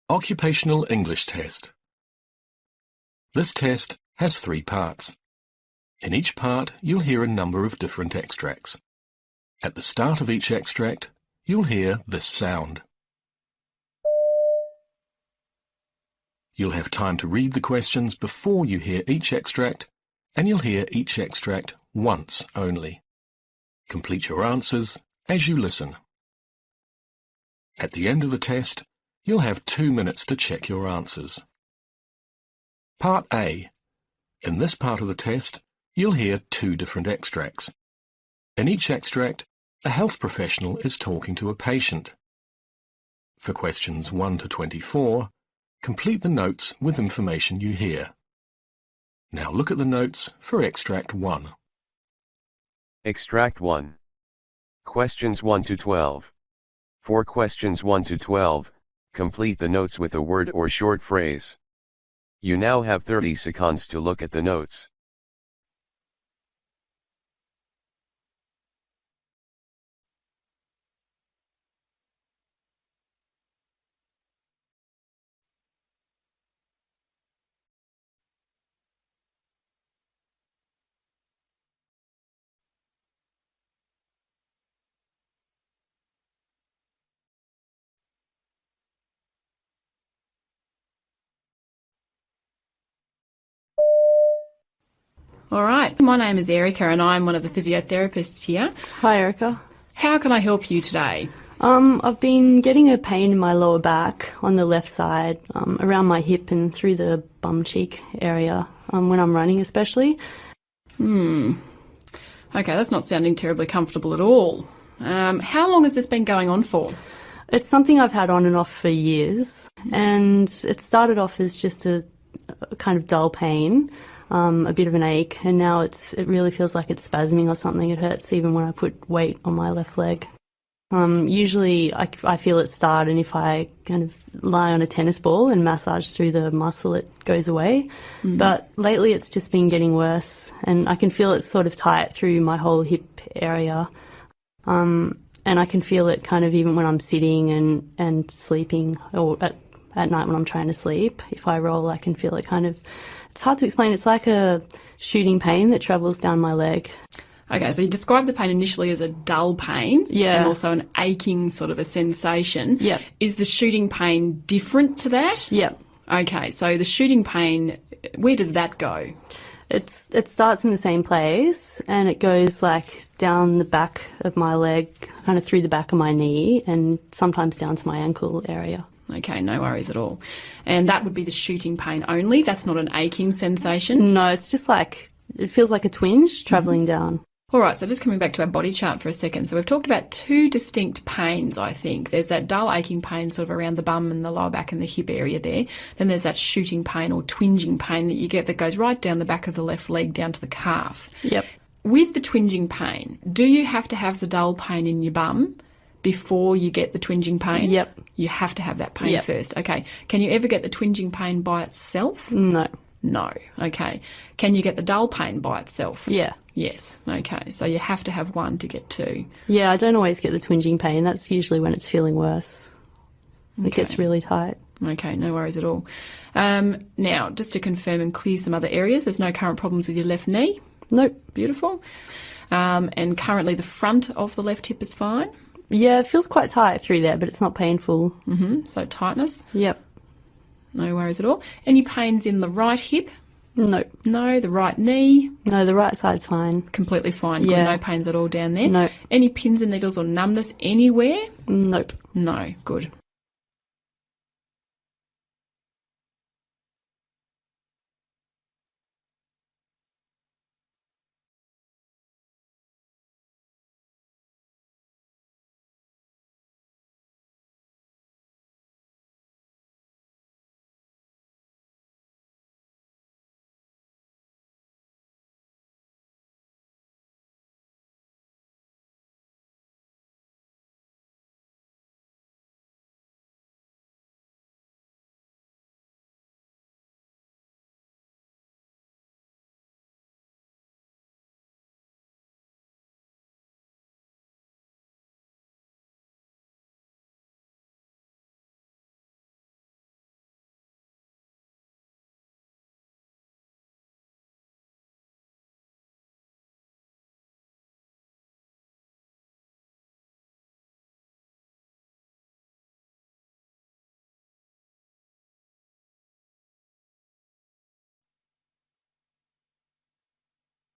Occupational English Test. This test has 3 parts. In each part, you'll hear a number of different extracts. At the start of each extract, you'll hear this sound. You'll have time to read the questions before you hear each extract, and you'll hear each extract once only. Complete your answers as you listen. At the end of the test, you'll have 2 minutes to check your answers. Part A. In this part of the test, you'll hear 2 different extracts. In each extract, a health professional is talking to a patient. For questions 1 to 24, complete the notes with information you hear. Now look at the notes for Extract 1. Extract 1. Questions 1 to 12. For questions 1 to 12, complete the notes with a word or short phrase. You now have 30 seconds to look at the notes. All right, my name is Erica and I'm one of the physiotherapists here. Hi, Erica. How can I help you today? I've been getting a pain in my lower back on the left side, around my hip and through the bum cheek area, when I'm running especially. Okay, that's not sounding terribly comfortable at all. How long has this been going on for? It's something I've had on and off for years, and it started off as just a kind of dull pain, a bit of an ache, and now it really feels like it's spasming or something. It hurts even when I put weight on my left leg. Usually I feel it start, and if I kind of lie on a tennis ball and massage through the muscle, it goes away. But lately it's just been getting worse, and I can feel it sort of tight through my whole hip area. And I can feel it kind of even when I'm sitting and sleeping, or at night when I'm trying to sleep. If I roll, I can feel it kind of, it's hard to explain. It's like a shooting pain that travels down my leg. Okay, so you described the pain initially as a dull pain, and also an aching sort of a sensation. Yep. Is the shooting pain different to that? Yep. Okay, so the shooting pain, where does that go? It starts in the same place, and it goes like down the back of my leg, kind of through the back of my knee, and sometimes down to my ankle area. Okay, no worries at all. And that would be the shooting pain only? That's not an aching sensation? No, it's just like, it feels like a twinge travelling down. All right, so just coming back to our body chart for a second. So we've talked about 2 distinct pains, I think. There's that dull aching pain sort of around the bum and the lower back and the hip area there. Then there's that shooting pain or twinging pain that you get that goes right down the back of the left leg down to the calf. Yep. With the twinging pain, do you have to have the dull pain in your bum before you get the twinging pain? Yep. You have to have that pain first. Okay. Can you ever get the twinging pain by itself? No. No. Okay. Can you get the dull pain by itself? Yeah. Yes. Okay. So you have to have one to get 2. Yeah, I don't always get the twinging pain. That's usually when it's feeling worse. It gets really tight. Okay, no worries at all. Now, just to confirm and clear some other areas, there's no current problems with your left knee? Nope. Beautiful. And currently the front of the left hip is fine? Yeah, it feels quite tight through there, but it's not painful. So tightness? Yep. No worries at all. Any pains in the right hip? Nope. No. The right knee? No, the right side's fine. Completely fine. Yeah. Good. No pains at all down there? No. Any pins and needles or numbness anywhere? Nope. No. Good.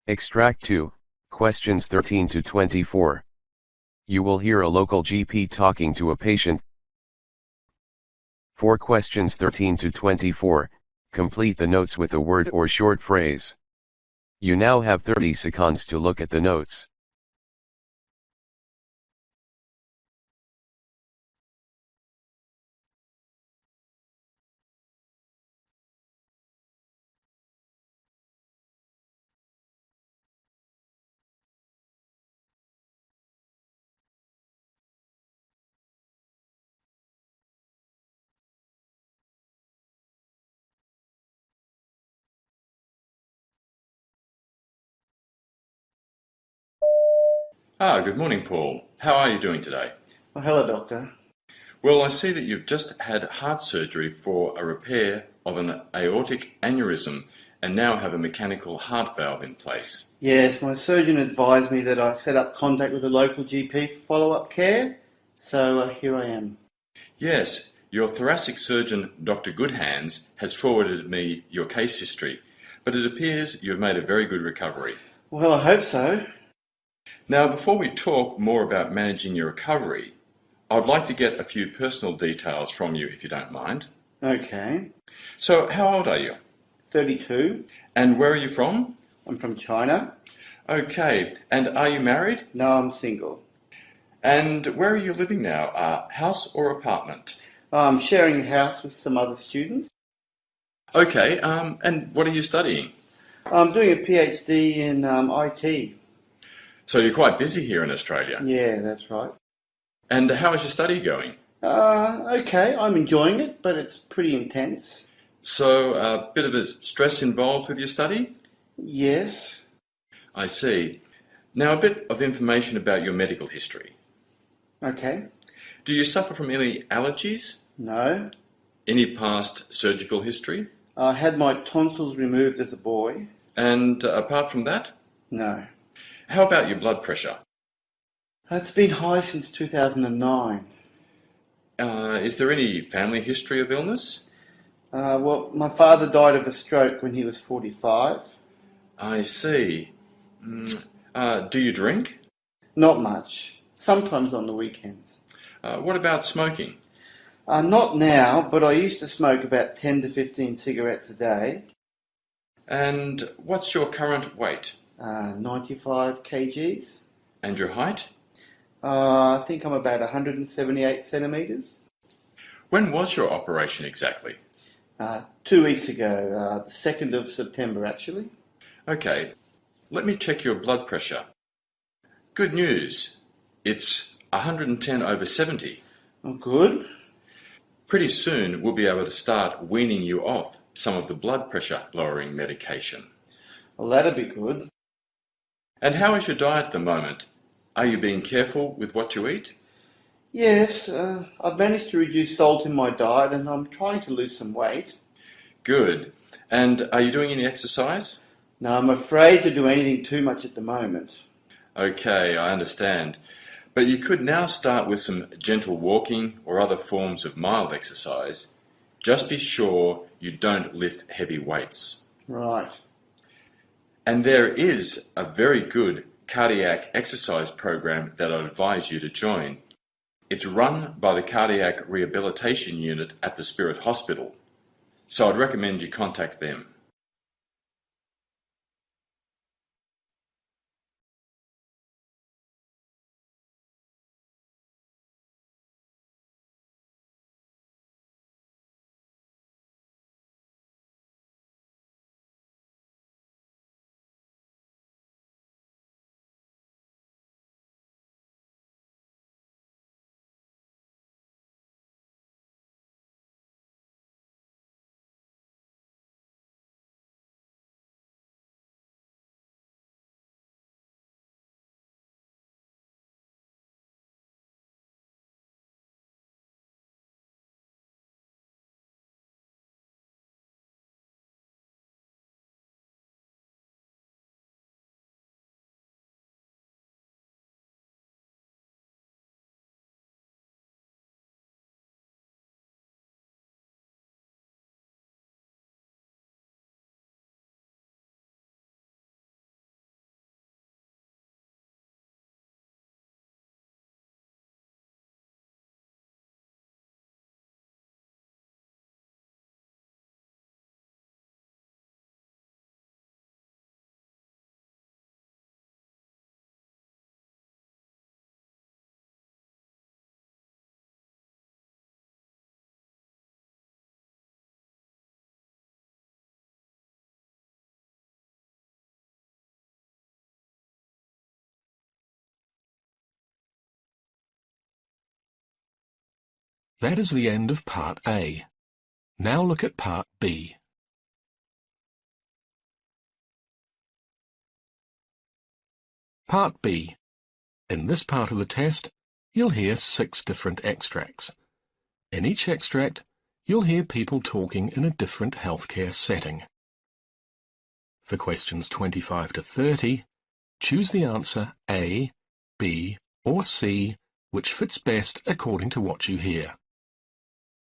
Extract 2, questions 13 to 24. You will hear a local GP talking to a patient. For questions 13 to 24, complete the notes with a word or short phrase. You now have 30 seconds to look at the notes. Good morning, Paul. How are you doing today? Oh, hello, Doctor. Well, I see that you've just had heart surgery for a repair of an aortic aneurysm and now have a mechanical heart valve in place. Yes, my surgeon advised me that I set up contact with a local GP for follow-up care, so here I am. Yes, your thoracic surgeon, Dr. Goodhands, has forwarded me your case history, but it appears you've made a very good recovery. Well, I hope so. Now, before we talk more about managing your recovery, I'd like to get a few personal details from you if you don't mind. Okay. So, how old are you? 32. And where are you from? I'm from China. Okay, and are you married? No, I'm single. And where are you living now? House or apartment? I'm sharing a house with some other students. Okay, and what are you studying? I'm doing a PhD in IT. So you're quite busy here in Australia. Yeah, that's right. And how is your study going? Okay, I'm enjoying it, but it's pretty intense. So a bit of a stress involved with your study? Yes. I see. Now a bit of information about your medical history. Okay. Do you suffer from any allergies? No. Any past surgical history? I had my tonsils removed as a boy. And apart from that? No. How about your blood pressure? It's been high since 2009. Is there any family history of illness? Well, my father died of a stroke when he was 45. I see. Do you drink? Not much. Sometimes on the weekends. What about smoking? Not now, but I used to smoke about 10 to 15 cigarettes a day. And what's your current weight? 95 kgs. And your height? I think I'm about 178 centimetres. When was your operation exactly? 2 weeks ago, the 2nd of September actually. Okay, let me check your blood pressure. Good news. It's 110 over 70. Oh, good. Pretty soon we'll be able to start weaning you off some of the blood pressure lowering medication. Well, that'll be good. And how is your diet at the moment? Are you being careful with what you eat? Yes, I've managed to reduce salt in my diet and I'm trying to lose some weight. Good. And are you doing any exercise? No, I'm afraid to do anything too much at the moment. Okay, I understand. But you could now start with some gentle walking or other forms of mild exercise. Just be sure you don't lift heavy weights. Right. And there is a very good cardiac exercise program that I'd advise you to join. It's run by the Cardiac Rehabilitation Unit at the Spirit Hospital, so I'd recommend you contact them. That is the end of Part A. Now look at Part B. Part B. In this part of the test, you'll hear 6 different extracts. In each extract, you'll hear people talking in a different healthcare setting. For questions 25 to 30, choose the answer A, B, or C, which fits best according to what you hear.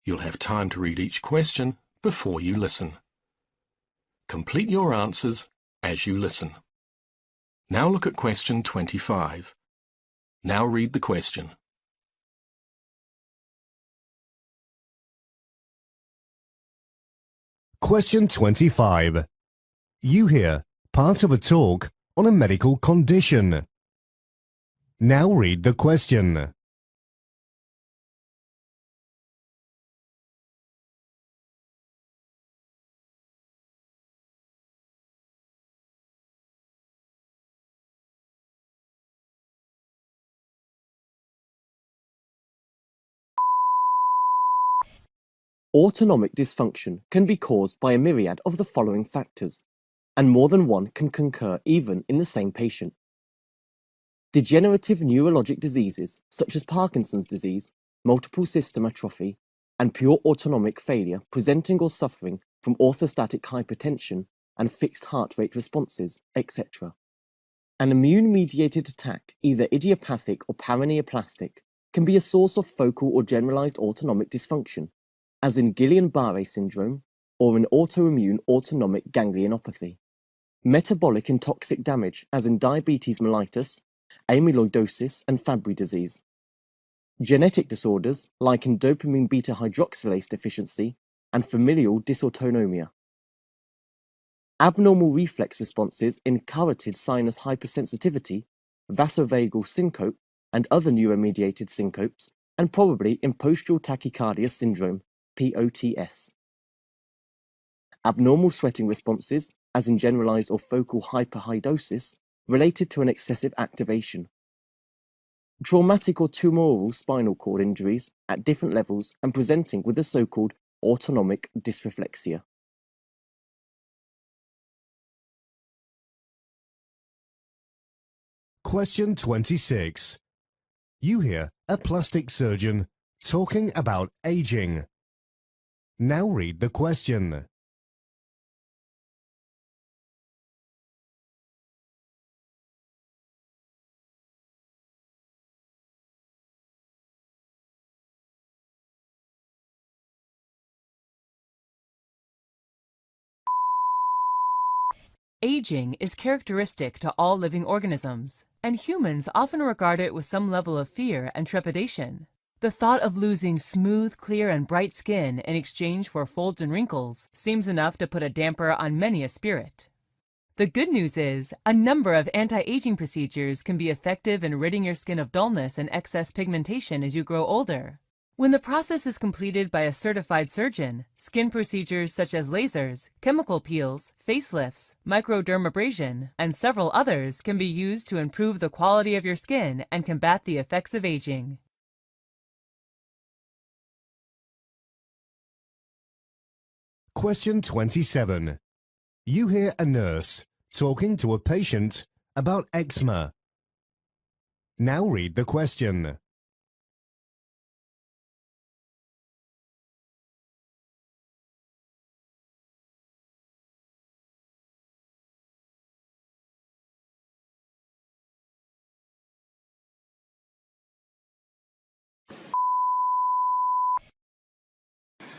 You'll have time to read each question before you listen. Complete your answers as you listen. Now look at question 25. Now read the question. Question 25. You hear part of a talk on a medical condition. Now read the question. Autonomic dysfunction can be caused by a myriad of the following factors, and more than one can concur even in the same patient. Degenerative neurologic diseases such as Parkinson's disease, multiple system atrophy, and pure autonomic failure presenting or suffering from orthostatic hypertension and fixed heart rate responses, etc. An immune-mediated attack, either idiopathic or paraneoplastic, can be a source of focal or generalized autonomic dysfunction, as in Guillain-Barré syndrome or an autoimmune autonomic ganglionopathy. Metabolic and toxic damage, as in diabetes mellitus, amyloidosis, and Fabry disease. Genetic disorders, like in dopamine beta hydroxylase deficiency and familial dysautonomia. Abnormal reflex responses in carotid sinus hypersensitivity, vasovagal syncope, and other neuromediated syncopes, and probably in postural tachycardia syndrome, POTS. Abnormal sweating responses, as in generalized or focal hyperhidrosis, related to an excessive activation. Traumatic or tumoral spinal cord injuries at different levels and presenting with the so-called autonomic dysreflexia. Question 26. You hear a plastic surgeon talking about aging. Now read the question. Aging is characteristic to all living organisms, and humans often regard it with some level of fear and trepidation. The thought of losing smooth, clear, and bright skin in exchange for folds and wrinkles seems enough to put a damper on many a spirit. The good news is, a number of anti-aging procedures can be effective in ridding your skin of dullness and excess pigmentation as you grow older. When the process is completed by a certified surgeon, skin procedures such as lasers, chemical peels, facelifts, microdermabrasion, and several others can be used to improve the quality of your skin and combat the effects of aging. Question 27. You hear a nurse talking to a patient about eczema. Now read the question.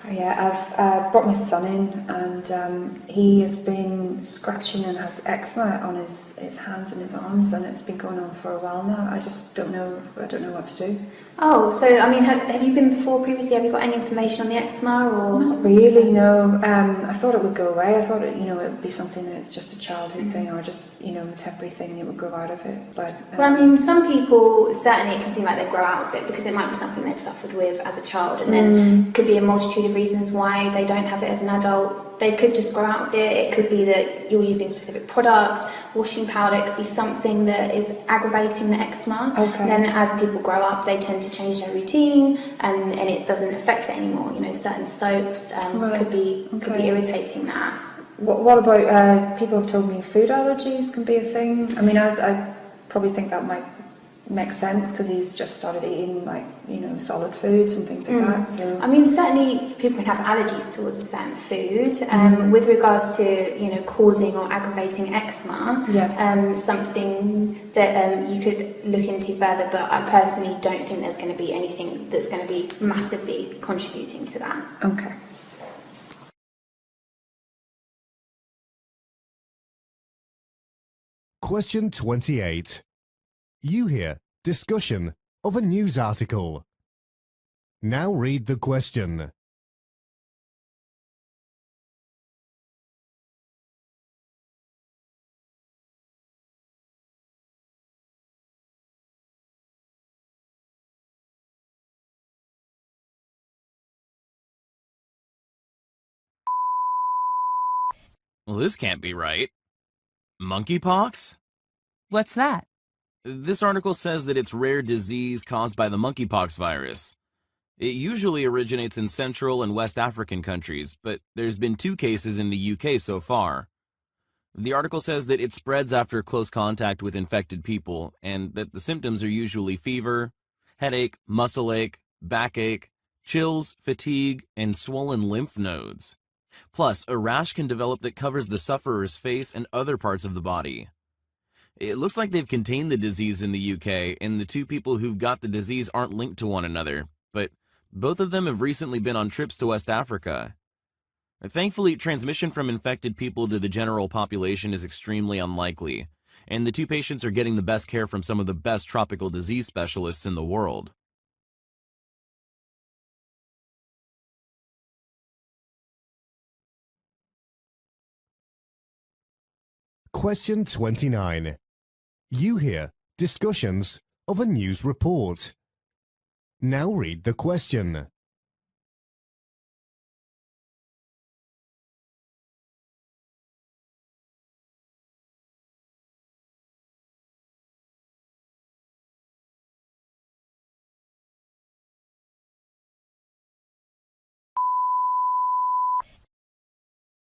Yeah, I've brought my son in, and he has been scratching and has eczema on his hands and his arms, and it's been going on for a while now. I just don't know what to do. Oh, so I mean, have you been before previously? Have you got any information on the eczema or? Not really, no. I thought it would go away. I thought it would be something that's just a childhood thing, or just a temporary thing, and it would grow out of it. But well, I mean, some people certainly it can seem like they grow out of it because it might be something they've suffered with as a child, and then could be a multitude of reasons why they don't have it as an adult. they could just grow out of it. It could be that you're using specific products, washing powder. It could be something that is aggravating the eczema. Okay. Then as people grow up, they tend to change their routine, and it doesn't affect it anymore. You know, certain soaps could be irritating that. What about people have told me food allergies can be a thing? I mean, I probably think that might make sense because he's just started eating solid foods and things like that. So I mean, certainly people can have allergies towards a certain food. With regards to causing or aggravating eczema, yes. Something that you could look into further. But I personally don't think there's going to be anything that's going to be massively contributing to that. Okay. Question 28. You hear discussion of a news article. Now read the question. Well, this can't be right. Monkeypox? What's that? This article says that it's rare disease caused by the monkeypox virus. It usually originates in Central and West African countries, but there's been 2 cases in the UK so far. The article says that it spreads after close contact with infected people, and that the symptoms are usually fever, headache, muscle ache, backache, chills, fatigue, and swollen lymph nodes. Plus, a rash can develop that covers the sufferer's face and other parts of the body. It looks like they've contained the disease in the UK, and the 2 people who've got the disease aren't linked to one another, but both of them have recently been on trips to West Africa. Thankfully, transmission from infected people to the general population is extremely unlikely, and the 2 patients are getting the best care from some of the best tropical disease specialists in the world. Question 29. You hear discussions of a news report. Now read the question.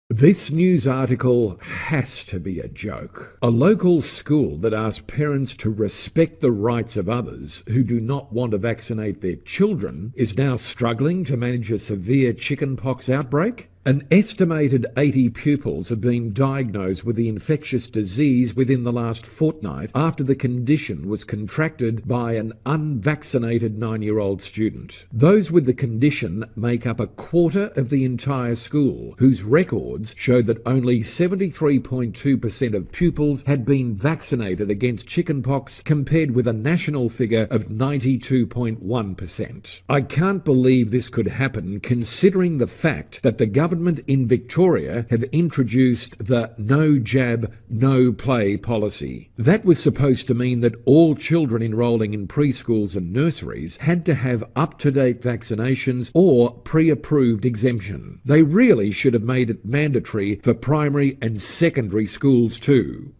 This news article has to be a joke. A local school that asked parents to respect the rights of others who do not want to vaccinate their children is now struggling to manage a severe chickenpox outbreak. An estimated 80 pupils have been diagnosed with the infectious disease within the last fortnight after the condition was contracted by an unvaccinated 9-year-old student. Those with the condition make up a quarter of the entire school, whose records showed that only 73.2% of pupils had been vaccinated against chickenpox, compared with a national figure of 92.1%. I can't believe this could happen, considering the fact that the government in Victoria have introduced the no jab, no play policy. That was supposed to mean that all children enrolling in preschools and nurseries had to have up-to-date vaccinations or pre-approved exemption. They really should have made it mandatory for primary and secondary schools too.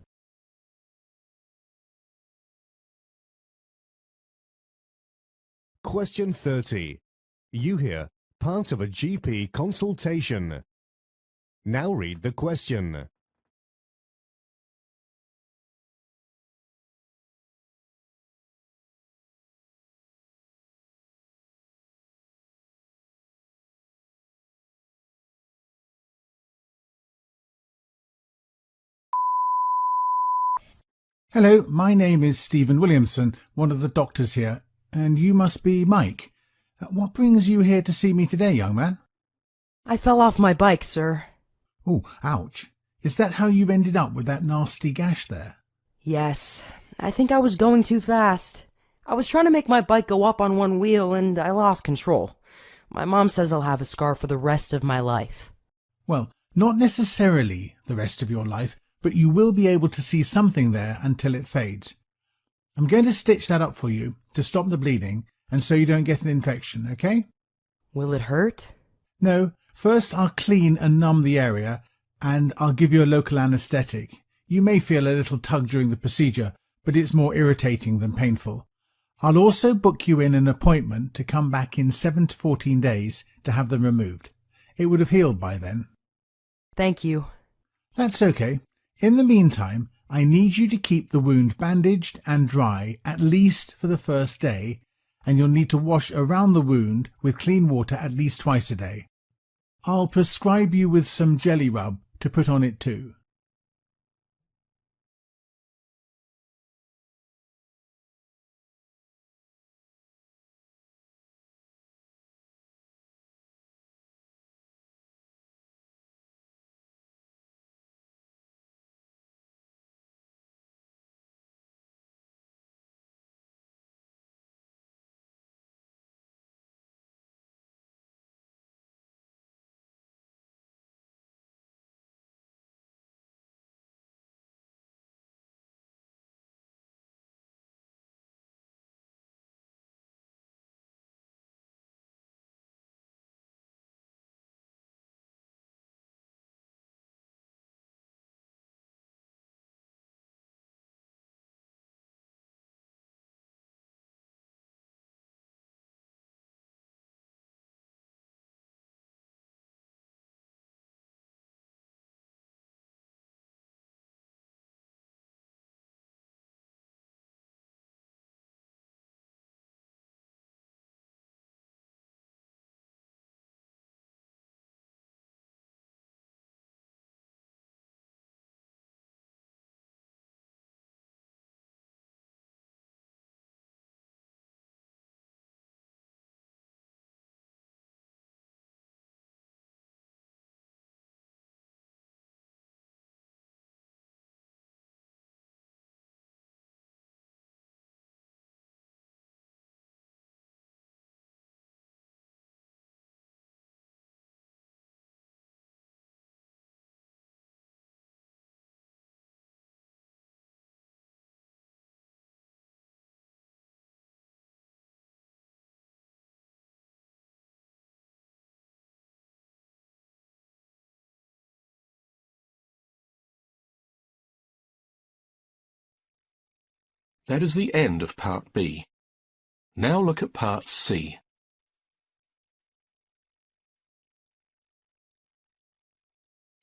Question 30. You hear part of a GP consultation. Now read the question. Hello, my name is Stephen Williamson, one of the doctors here, and you must be Mike. What brings you here to see me today, young man? I fell off my bike, sir. Oh, ouch. Is that how you've ended up with that nasty gash there? Yes, I think I was going too fast. I was trying to make my bike go up on one wheel and I lost control. My mom says I'll have a scar for the rest of my life. Well, not necessarily the rest of your life, but you will be able to see something there until it fades. I'm going to stitch that up for you to stop the bleeding and so you don't get an infection, okay? Will it hurt? No, First, I'll clean and numb the area, and I'll give you a local anaesthetic. You may feel a little tug during the procedure, but it's more irritating than painful. I'll also book you in an appointment to come back in 7 to 14 days to have them removed. It would have healed by then. Thank you. That's okay. In the meantime, I need you to keep the wound bandaged and dry at least for the first day, and you'll need to wash around the wound with clean water at least twice a day. I'll prescribe you with some jelly rub to put on it too. That is the end of Part B. Now look at Part C.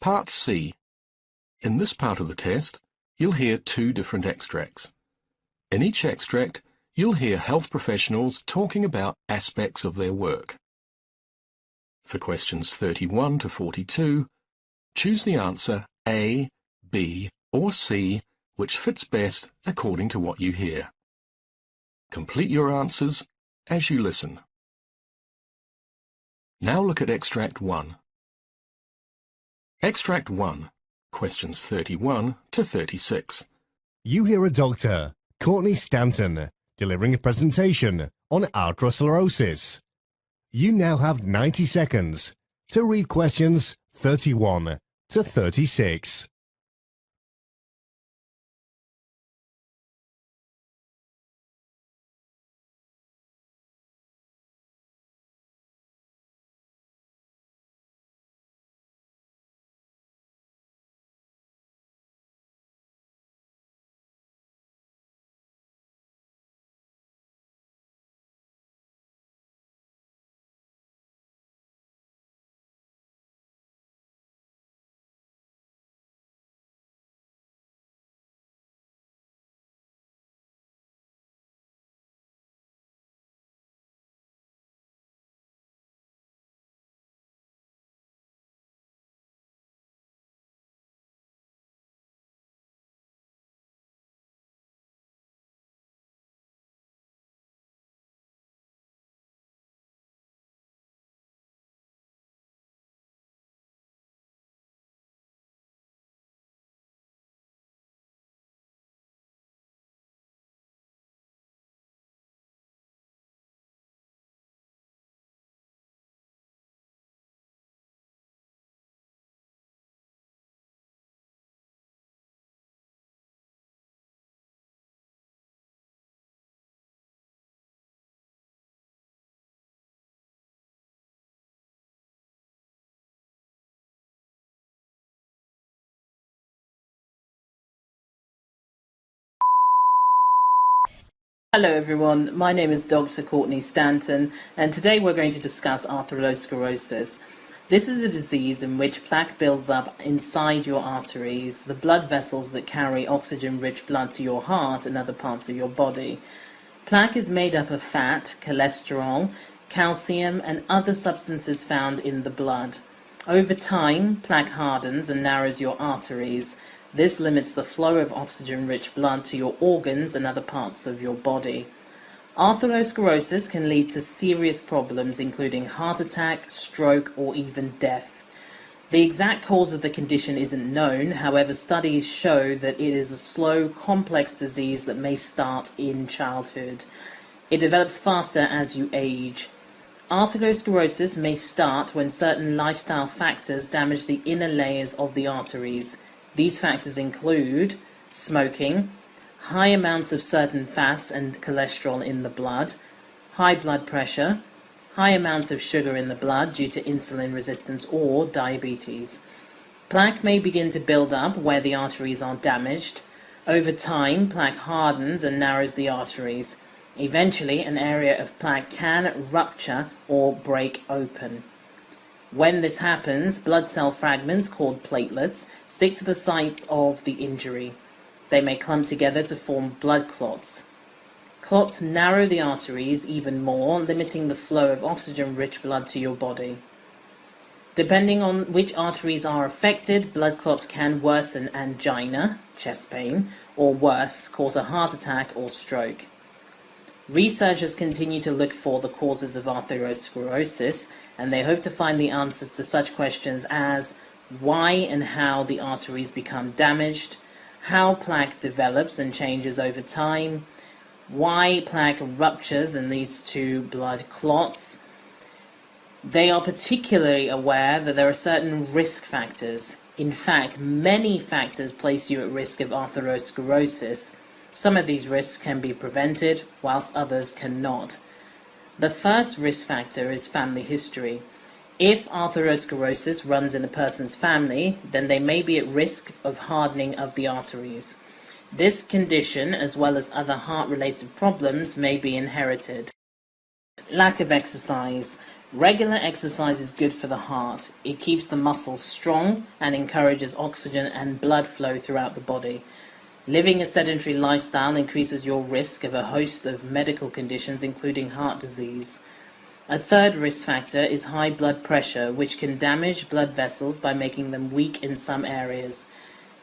Part C. In this part of the test, you'll hear two different extracts. In each extract, you'll hear health professionals talking about aspects of their work. For questions 31 to 42, choose the answer A, B, or C, which fits best according to what you hear. Complete your answers as you listen. Now look at Extract 1. Extract 1, questions 31 to 36. You hear a doctor, Courtney Stanton, delivering a presentation on atherosclerosis. You now have 90 seconds to read questions 31 to 36. Hello everyone, my name is Dr. Courtney Stanton, and today we're going to discuss atherosclerosis. This is a disease in which plaque builds up inside your arteries, the blood vessels that carry oxygen-rich blood to your heart and other parts of your body. Plaque is made up of fat, cholesterol, calcium, and other substances found in the blood. Over time, plaque hardens and narrows your arteries. This limits the flow of oxygen-rich blood to your organs and other parts of your body. Atherosclerosis can lead to serious problems including heart attack, stroke, or even death. The exact cause of the condition isn't known, however studies show that it is a slow, complex disease that may start in childhood. It develops faster as you age. Atherosclerosis may start when certain lifestyle factors damage the inner layers of the arteries. These factors include smoking, high amounts of certain fats and cholesterol in the blood, high blood pressure, high amounts of sugar in the blood due to insulin resistance or diabetes. Plaque may begin to build up where the arteries are damaged. Over time, plaque hardens and narrows the arteries. Eventually, an area of plaque can rupture or break open. When this happens, blood cell fragments, called platelets, stick to the site of the injury. They may clump together to form blood clots. Clots narrow the arteries even more, limiting the flow of oxygen-rich blood to your body. Depending on which arteries are affected, blood clots can worsen angina, chest pain, or worse, cause a heart attack or stroke. Researchers continue to look for the causes of atherosclerosis, and they hope to find the answers to such questions as why and how the arteries become damaged, how plaque develops and changes over time, why plaque ruptures and leads to blood clots. They are particularly aware that there are certain risk factors. In fact, many factors place you at risk of atherosclerosis. Some of these risks can be prevented, whilst others cannot. The first risk factor is family history. If atherosclerosis runs in a person's family, then they may be at risk of hardening of the arteries. This condition, as well as other heart-related problems, may be inherited. Lack of exercise. Regular exercise is good for the heart. It keeps the muscles strong and encourages oxygen and blood flow throughout the body. Living a sedentary lifestyle increases your risk of a host of medical conditions, including heart disease. A third risk factor is high blood pressure, which can damage blood vessels by making them weak in some areas.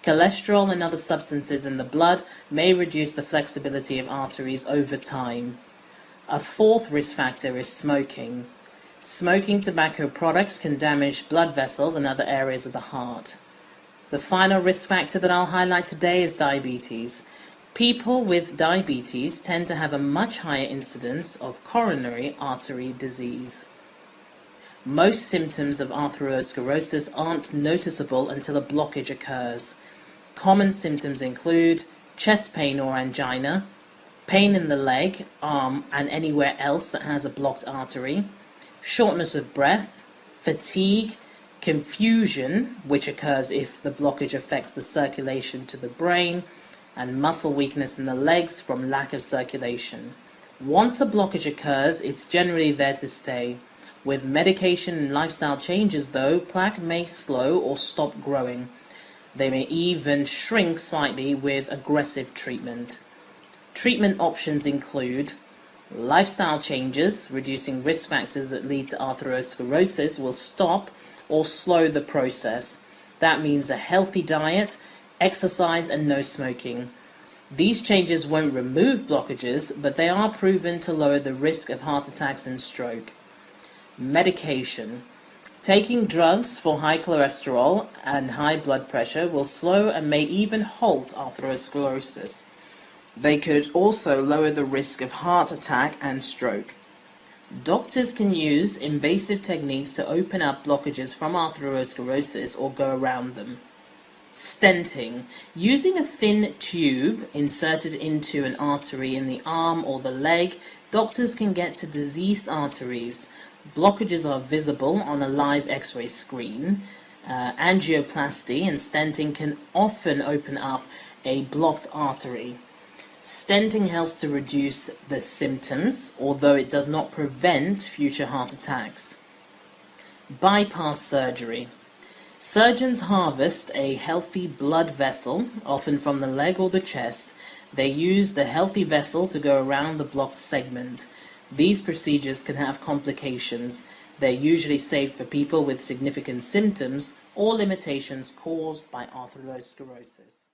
Cholesterol and other substances in the blood may reduce the flexibility of arteries over time. A fourth risk factor is smoking. Smoking tobacco products can damage blood vessels and other areas of the heart. The final risk factor that I'll highlight today is diabetes. People with diabetes tend to have a much higher incidence of coronary artery disease. Most symptoms of atherosclerosis aren't noticeable until a blockage occurs. Common symptoms include chest pain or angina, pain in the leg, arm, and anywhere else that has a blocked artery, shortness of breath, fatigue, confusion, which occurs if the blockage affects the circulation to the brain, and muscle weakness in the legs from lack of circulation. Once a blockage occurs, it's generally there to stay. With medication and lifestyle changes, though, plaque may slow or stop growing. They may even shrink slightly with aggressive treatment. Treatment options include lifestyle changes. Reducing risk factors that lead to atherosclerosis will stop or slow the process. That means a healthy diet, exercise, and no smoking. These changes won't remove blockages, but they are proven to lower the risk of heart attacks and stroke. Medication. Taking drugs for high cholesterol and high blood pressure will slow and may even halt atherosclerosis. They could also lower the risk of heart attack and stroke. Doctors can use invasive techniques to open up blockages from atherosclerosis or go around them. Stenting. Using a thin tube inserted into an artery in the arm or the leg, doctors can get to diseased arteries. Blockages are visible on a live X-ray screen. Angioplasty and stenting can often open up a blocked artery. Stenting helps to reduce the symptoms, although it does not prevent future heart attacks. Bypass surgery. Surgeons harvest a healthy blood vessel, often from the leg or the chest. They use the healthy vessel to go around the blocked segment. These procedures can have complications. They're usually safe for people with significant symptoms or limitations caused by atherosclerosis.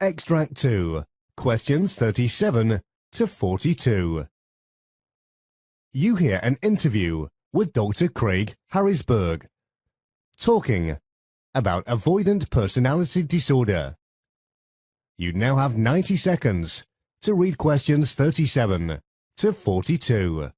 Extract 2, questions 37 to 42. You hear an interview with Dr. Craig Harrisberg talking about avoidant personality disorder. You now have 90 seconds to read questions 37 to 42.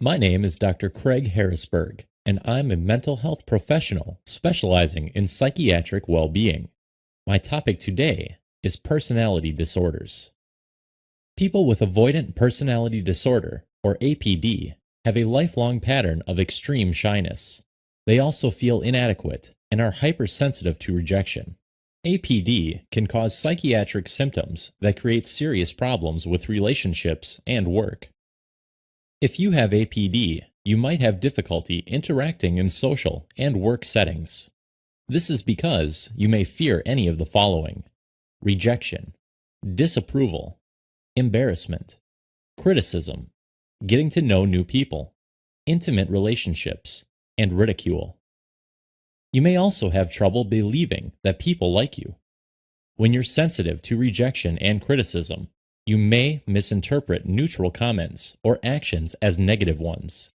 My name is Dr. Craig Harrisberg, and I'm a mental health professional specializing in psychiatric well-being. My topic today is personality disorders. People with avoidant personality disorder, or APD, have a lifelong pattern of extreme shyness. They also feel inadequate and are hypersensitive to rejection. APD can cause psychiatric symptoms that create serious problems with relationships and work. If you have APD, you might have difficulty interacting in social and work settings. This is because you may fear any of the following: rejection, disapproval, embarrassment, criticism, getting to know new people, intimate relationships, and ridicule. You may also have trouble believing that people like you. When you're sensitive to rejection and criticism, you may misinterpret neutral comments or actions as negative ones.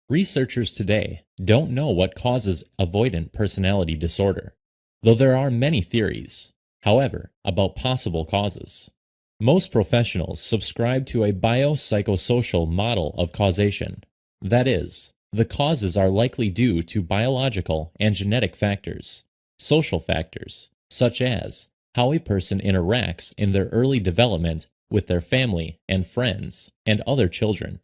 Researchers today don't know what causes avoidant personality disorder, though there are many theories, however, about possible causes. Most professionals subscribe to a biopsychosocial model of causation. That is, The causes are likely due to biological and genetic factors, social factors, such as how a person interacts in their early development with their family and friends and other children,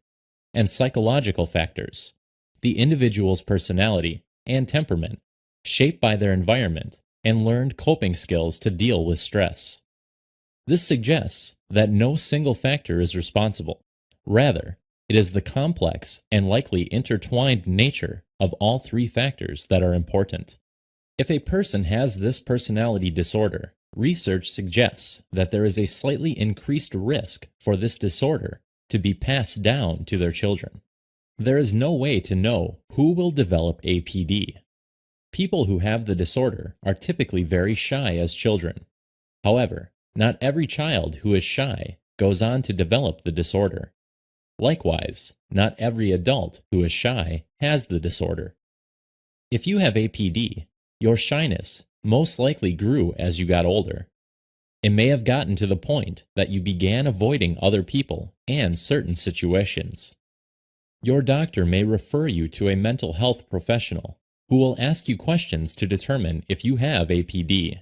and psychological factors, the individual's personality and temperament, shaped by their environment and learned coping skills to deal with stress. This suggests that no single factor is responsible. Rather, it is the complex and likely intertwined nature of all three factors that are important. If a person has this personality disorder, research suggests that there is a slightly increased risk for this disorder to be passed down to their children. There is no way to know who will develop APD. People who have the disorder are typically very shy as children. However, not every child who is shy goes on to develop the disorder. Likewise, not every adult who is shy has the disorder. If you have APD, your shyness most likely grew as you got older. It may have gotten to the point that you began avoiding other people and certain situations. Your doctor may refer you to a mental health professional who will ask you questions to determine if you have APD.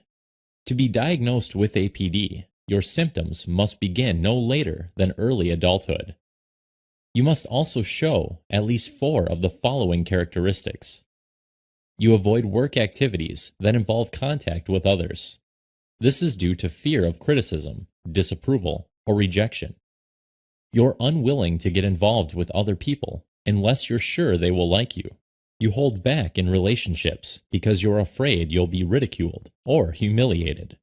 To be diagnosed with APD, your symptoms must begin no later than early adulthood. You must also show at least 4 of the following characteristics. You avoid work activities that involve contact with others. This is due to fear of criticism, disapproval, or rejection. You're unwilling to get involved with other people unless you're sure they will like you. You hold back in relationships because you're afraid you'll be ridiculed or humiliated.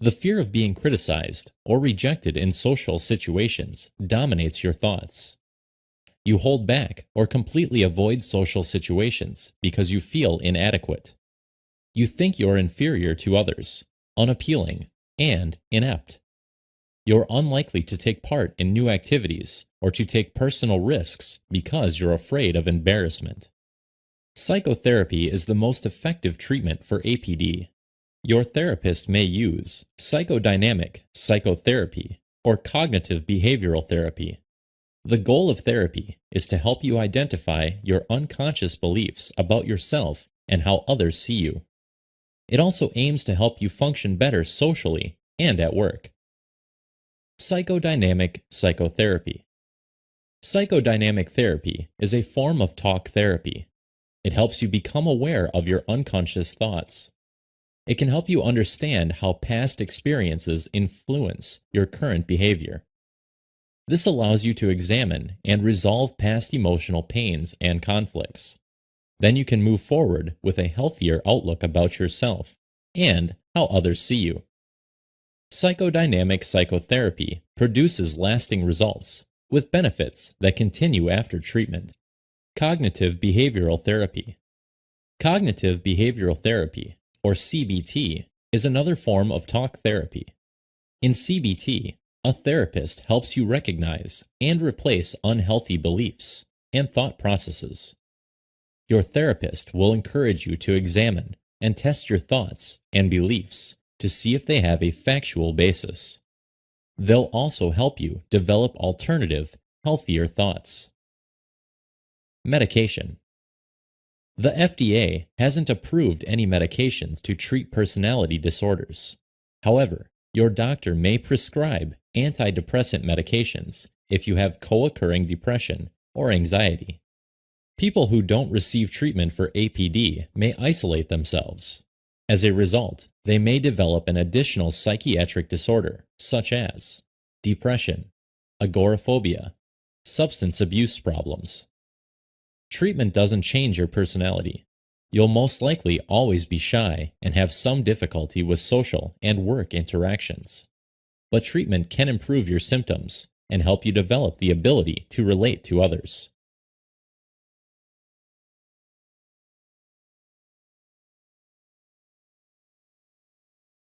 The fear of being criticized or rejected in social situations dominates your thoughts. You hold back or completely avoid social situations because you feel inadequate. You think you're inferior to others, unappealing, and inept. You're unlikely to take part in new activities or to take personal risks because you're afraid of embarrassment. Psychotherapy is the most effective treatment for APD. Your therapist may use psychodynamic psychotherapy or cognitive behavioral therapy. The goal of therapy is to help you identify your unconscious beliefs about yourself and how others see you. It also aims to help you function better socially and at work. Psychodynamic psychotherapy. Psychodynamic therapy is a form of talk therapy. It helps you become aware of your unconscious thoughts. It can help you understand how past experiences influence your current behavior. This allows you to examine and resolve past emotional pains and conflicts. Then you can move forward with a healthier outlook about yourself and how others see you. Psychodynamic psychotherapy produces lasting results with benefits that continue after treatment. Cognitive behavioral therapy. Cognitive behavioral therapy, or CBT, is another form of talk therapy. In CBT, a therapist helps you recognize and replace unhealthy beliefs and thought processes. Your therapist will encourage you to examine and test your thoughts and beliefs to see if they have a factual basis. They'll also help you develop alternative, healthier thoughts. Medication. The FDA hasn't approved any medications to treat personality disorders. However, your doctor may prescribe antidepressant medications if you have co-occurring depression or anxiety. People who don't receive treatment for APD may isolate themselves. As a result, they may develop an additional psychiatric disorder, such as depression, agoraphobia, substance abuse problems. Treatment doesn't change your personality. You'll most likely always be shy and have some difficulty with social and work interactions. But treatment can improve your symptoms and help you develop the ability to relate to others.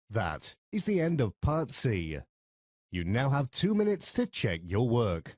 That is the end of Part C. You now have 2 minutes to check your work.